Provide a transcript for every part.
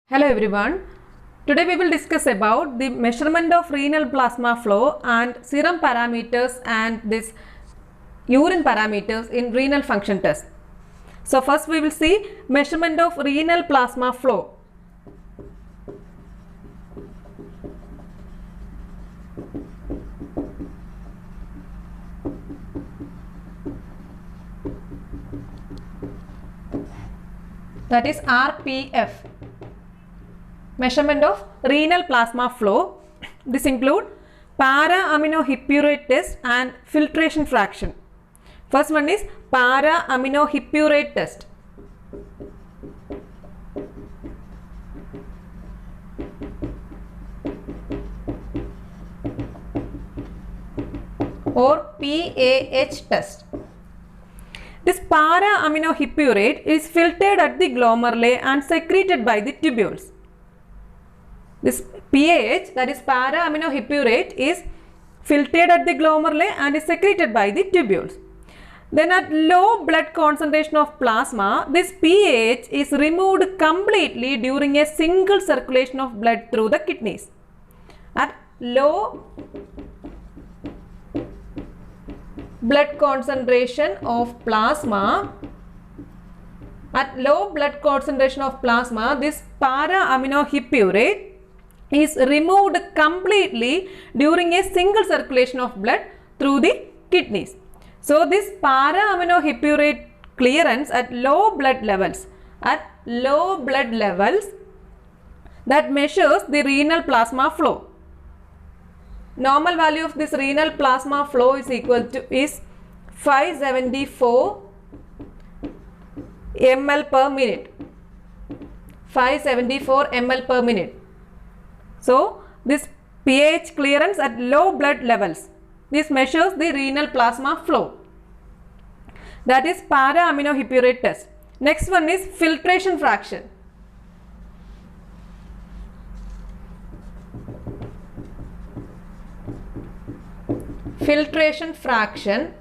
Hello everyone. Today we will discuss about the measurement of renal plasma flow and serum parameters and this urine parameters in renal function test. So first we will see measurement of renal plasma flow. That is RPF. Measurement of renal plasma flow. This include para-aminohippurate test and filtration fraction. First one is para-aminohippurate test. Or PAH test. This para-aminohippurate is filtered at the glomeruli and secreted by the tubules. This PAH, that is para-aminohippurate, is filtered at the glomeruli and is secreted by the tubules. Then at low blood concentration of plasma, this PAH is removed completely during a single circulation of blood through the kidneys. At low blood concentration of plasma, this para-aminohippurate is removed completely during a single circulation of blood through the kidneys. So this para-aminohippurate clearance at low blood levels, that measures the renal plasma flow. Normal value of this renal plasma flow is equal to 574 ml per minute. 574 ml per minute. So this pH clearance at low blood levels, this measures the renal plasma flow. That is para-aminohippurate test. Next one is filtration fraction. Filtration fraction.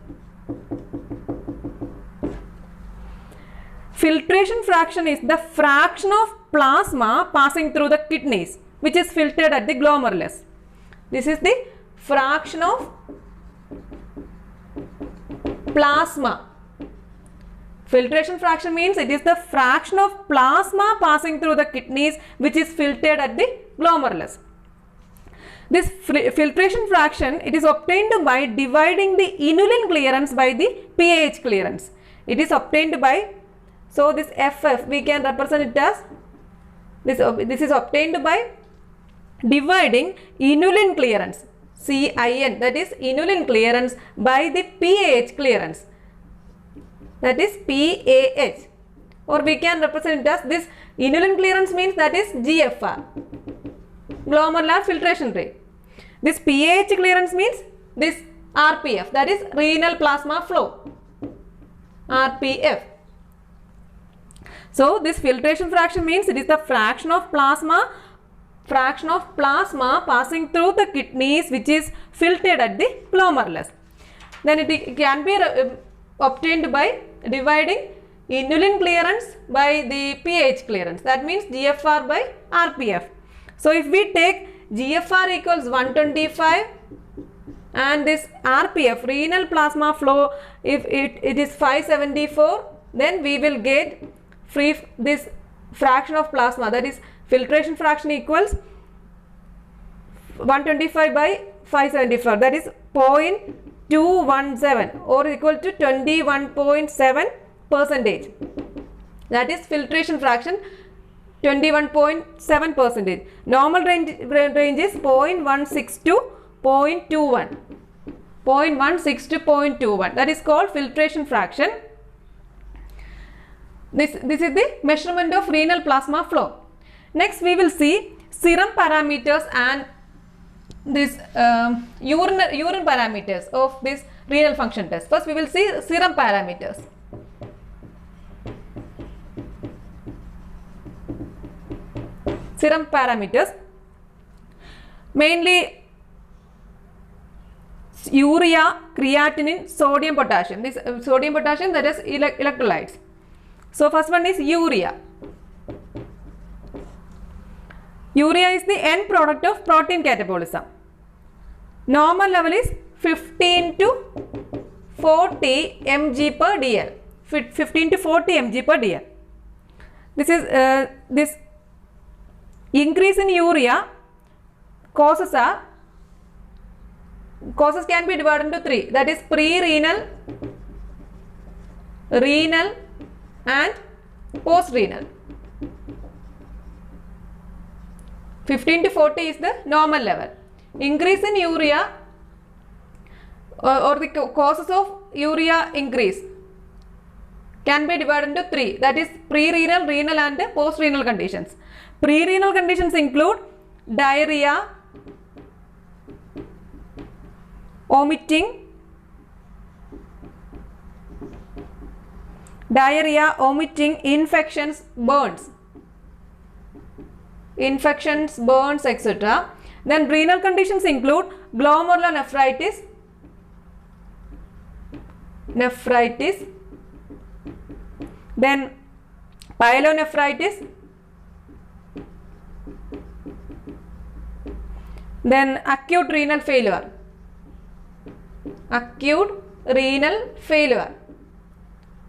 Filtration fraction is the fraction of plasma passing through the kidneys which is filtered at the glomerulus. This is the fraction of plasma. Filtration fraction means it is the fraction of plasma passing through the kidneys which is filtered at the glomerulus. This filtration fraction, it is obtained by dividing the inulin clearance by the pH clearance. It is obtained by, so this FF we can represent it as, this is obtained by dividing inulin clearance, CIN, that is inulin clearance, by the pH clearance, that is PAH, or we can represent it as this inulin clearance means that is GFR, glomerular filtration rate. This pH clearance means this RPF, that is renal plasma flow, RPF. So this filtration fraction means it is the fraction of plasma passing through the kidneys which is filtered at the glomerulus. Then it can be obtained by dividing inulin clearance by the pH clearance, that means GFR by RPF. So if we take GFR equals 125 and this RPF, renal plasma flow, if it is 574, then we will get this fraction of plasma, that is filtration fraction equals 125 by 574, that is 0.217 or equal to 21.7%. That is filtration fraction, 21.7%. Normal range is 0.16 to 0.21. 0.16 to 0.21. That is called filtration fraction. This is the measurement of renal plasma flow. Next we will see serum parameters and this urine parameters of this renal function test. First we will see serum parameters. Serum parameters, mainly urea, creatinine, sodium, potassium. This sodium, potassium, that is electrolytes. So first one is urea. Urea is the end product of protein catabolism. Normal level is 15 to 40 mg per dl. 15 to 40 mg per dl. This is this increase in urea causes can be divided into three. That is pre-renal, renal, and post-renal. 15 to 40 is the normal level. Increase in urea or the causes of urea increase can be divided into three. That is pre-renal, renal, and post-renal conditions. Pre-renal conditions include diarrhea, vomiting, infections, burns. Infections, burns, etc. Then renal conditions include glomerulonephritis, then pyelonephritis, then acute renal failure.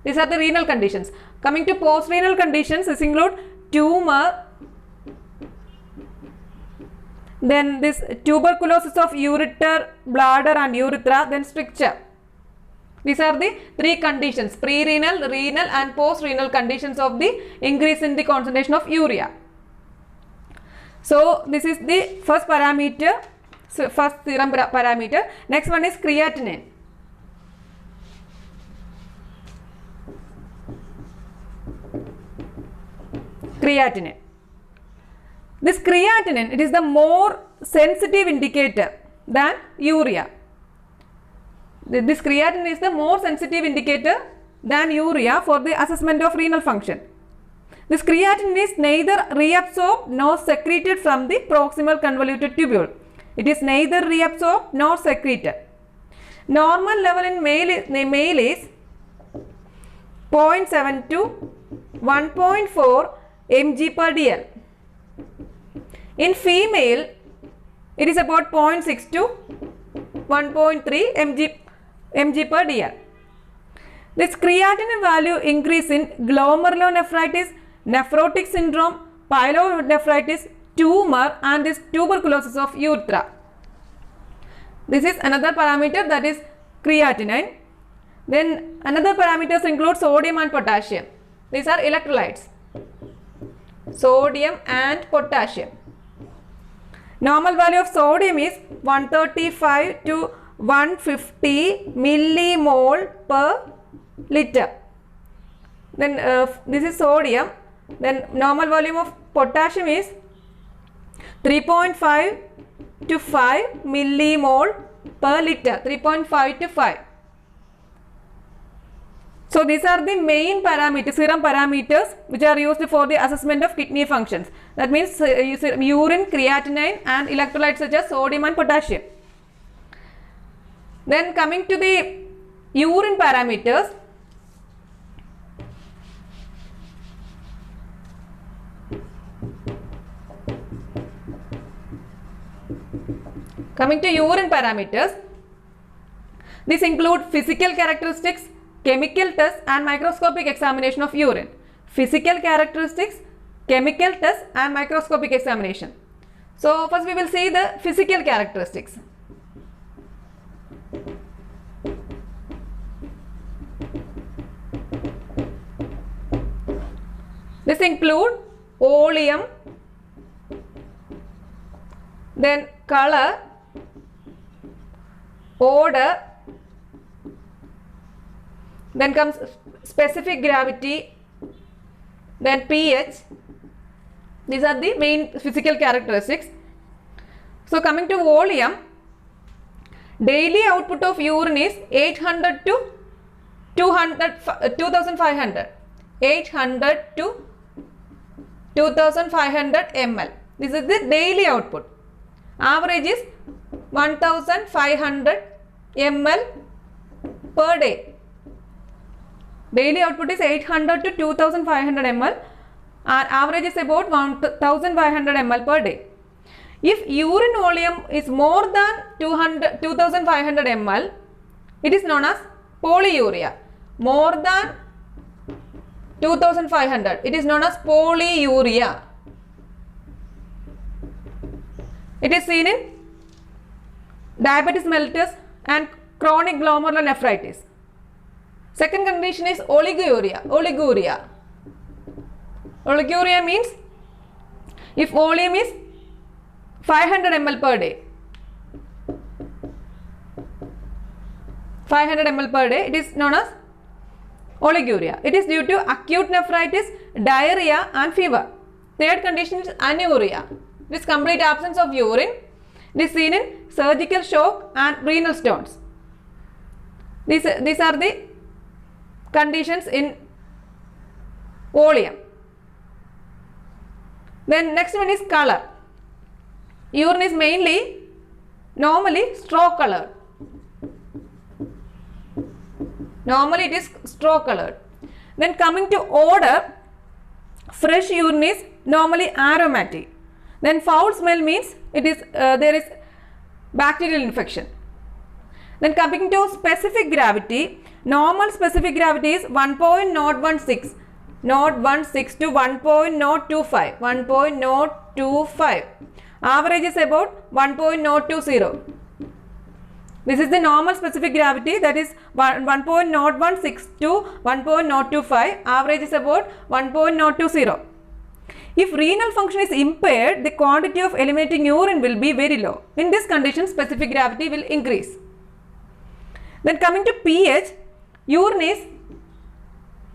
These are the renal conditions. Coming to post-renal conditions, this include tumor, then this tuberculosis of ureter, bladder, and urethra, then stricture. These are the three conditions: pre-renal, renal, and post-renal conditions of the increase in the concentration of urea. So this is the first parameter, first serum parameter. Next one is creatinine. This creatinine, it is the more sensitive indicator than urea. This creatinine is the more sensitive indicator than urea for the assessment of renal function. This creatinine is neither reabsorbed nor secreted from the proximal convoluted tubule. It is neither reabsorbed nor secreted. Normal level in male is 0.7 to 1.4 mg per dl. In female, it is about 0.6 to 1.3 mg per dl. This creatinine value increase in glomerulonephritis, nephrotic syndrome, pyelonephritis, tumor, and this tuberculosis of urethra. This is another parameter, that is creatinine. Then another parameters include sodium and potassium. These are electrolytes. Sodium and potassium. Normal value of sodium is 135 to 150 millimole per liter. Then this is sodium. Then normal volume of potassium is 3.5 to 5 millimole per liter. 3.5 to 5. So these are the main parameters, serum parameters, which are used for the assessment of kidney functions. That means urine, creatinine, and electrolytes such as sodium and potassium. Then coming to the urine parameters, these include physical characteristics, chemical test, and microscopic examination of urine. Physical characteristics, chemical test, and microscopic examination. So first we will see the physical characteristics. This include oleum, then color, odor, then comes specific gravity, then pH. These are the main physical characteristics. So coming to volume, daily output of urine is 800 to 2500. 800 to 2500 ml. This is the daily output. Average is 1500 ml per day. Daily output is 800 to 2500 ml. and average is about 1500 ml per day. If urine volume is more than 2500 ml, it is known as polyuria. More than 2500, it is known as polyuria. It is seen in diabetes mellitus and chronic glomerulonephritis. Second condition is oliguria. Oliguria means if volume is 500 ml per day. 500 ml per day, it is known as oliguria. It is due to acute nephritis, diarrhea and fever. Third condition is anuria. It is complete absence of urine. It is seen in surgical shock and renal stones. These are the conditions in volume. Then next one is color. Urine is normally straw colored. Normally it is straw colored. Then coming to odor, fresh urine is normally aromatic. Then foul smell means it is there is bacterial infection. Then coming to specific gravity, normal specific gravity is 1.016 to 1.025. 1.025. Average is about 1.020. This is the normal specific gravity, that is 1.016 to 1.025. Average is about 1.020. If renal function is impaired, the quantity of eliminating urine will be very low. In this condition, specific gravity will increase. Then coming to pH, urine is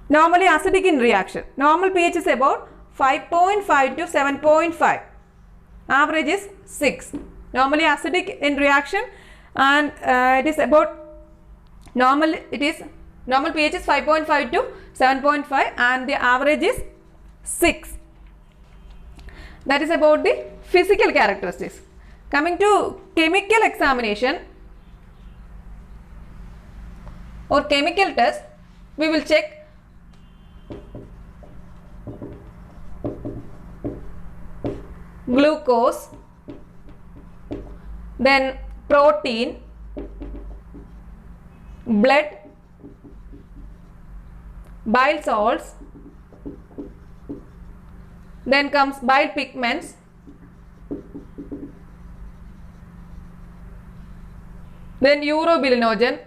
normally acidic in reaction. Normal pH is about 5.5 to 7.5. Average is 6. Normally acidic in reaction, and it is about normal pH is 5.5 to 7.5 and the average is 6. That is about the physical characteristics. Coming to chemical examination or chemical test, we will check glucose, then protein, blood, bile salts, then comes bile pigments, then urobilinogen,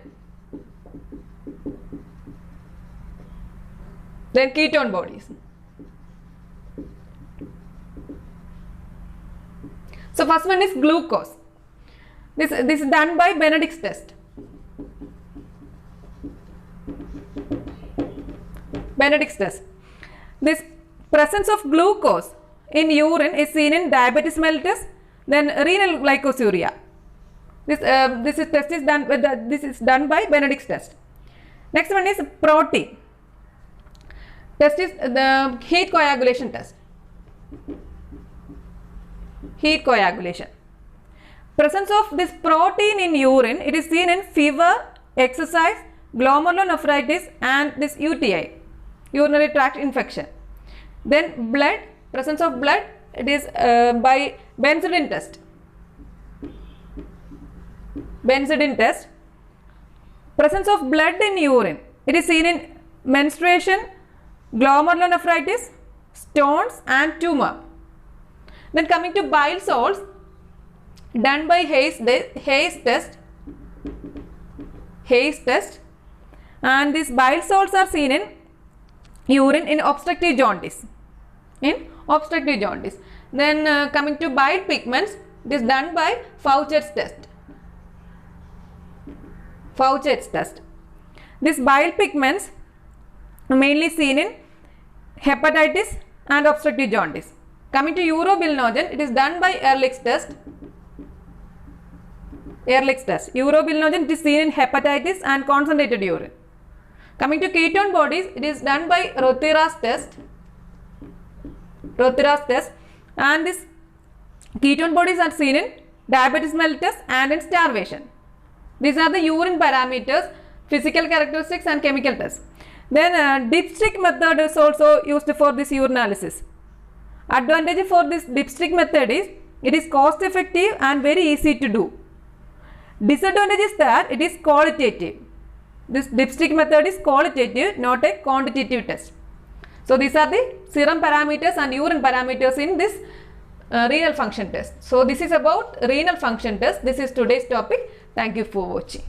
then ketone bodies. So first one is glucose. This is done by Benedict's test. Benedict's test. This presence of glucose in urine is seen in diabetes mellitus, then renal glycosuria. This is done by Benedict's test. Next one is protein. Test is the heat coagulation test. Heat coagulation. Presence of this protein in urine, it is seen in fever, exercise, glomerulonephritis and this UTI, urinary tract infection. Then blood, presence of blood, it is by Benzodin test. Benzodin test. Presence of blood in urine, it is seen in menstruation, glomerulonephritis, stones and tumor. Then coming to bile salts, done by Hayes test, and these bile salts are seen in urine in obstructive jaundice. Then coming to bile pigments, it is done by Faucher's test. These bile pigments are mainly seen in hepatitis and obstructive jaundice. Coming to urobilinogen, it is done by Ehrlich's test. Urobilinogen, it is seen in hepatitis and concentrated urine. Coming to ketone bodies, it is done by Rothera's test. And these ketone bodies are seen in diabetes mellitus and in starvation. These are the urine parameters, physical characteristics and chemical tests. Then dipstick method is also used for this urinalysis. Advantage for this dipstick method is it is cost effective and very easy to do. Disadvantage is that it is qualitative. This dipstick method is qualitative, not a quantitative test. So these are the serum parameters and urine parameters in this renal function test. So this is about renal function test. This is today's topic. Thank you for watching.